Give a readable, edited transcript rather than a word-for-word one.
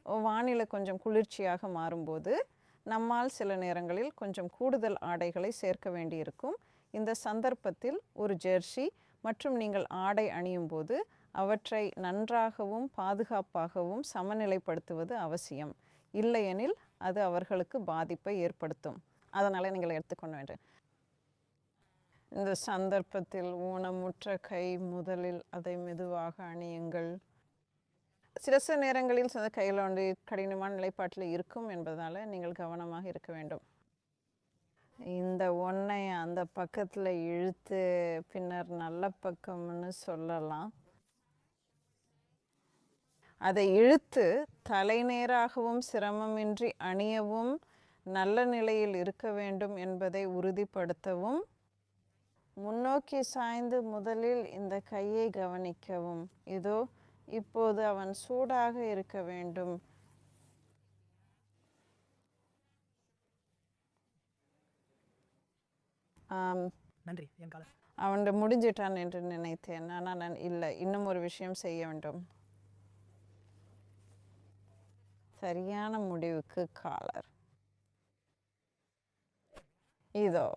வானிலை கொஞ்சம் குளிர்ச்சியாக மாறும்போது நம்மால் சில நேரங்களில் கொஞ்சம் கூடுதல் ஆடைகளை சேர்க்க வேண்டியிருக்கும். இந்த சந்தர்ப்பத்தில் ஒரு ஜெர்சி மற்றும் நீங்கள் ஆடை அணியும் போது அவற்றை நன்றாகவும் பாதுகாப்பாகவும் சமநிலைப்படுத்துவது அவசியம். இல்லையெனில் அது அவர்களுக்கு பாதிப்பை ஏற்படுத்தும். அதனால் நீங்கள் எடுத்துக்கொள்ள வேண்டும். இந்த சந்தர்ப்பத்தில் ஊனமுற்ற கை முதலில் அதை மெதுவாக அணியுங்கள். சில நேரங்களில் கையில் வந்து கடினமான நிலைப்பாட்டில் இருக்கும் என்பதால் நீங்கள் கவனமாக இருக்க வேண்டும். இந்த ஒன்றை அந்த பக்கத்தில் இழுத்து பின்னர் நல்ல பக்கம்னு சொல்லலாம். அதை இழுத்து தலைநேராகவும் சிரமமின்றி அணியவும் நல்ல நிலையில் இருக்க வேண்டும் என்பதை உறுதிப்படுத்தவும் முன்னோக்கி சாய்ந்து முதலில் இந்த கையை கவனிக்கவும். இதோ இப்போது அவன் சூடாக இருக்க வேண்டும். நன்றி. என் காலம் அவன் முடிஞ்சிட்டான் என்று நினைத்தேன். ஆனால் நான் இல்லை, இன்னும் ஒரு விஷயம் செய்ய வேண்டும். சரியான முடிவுக்கு காலர் இதோ.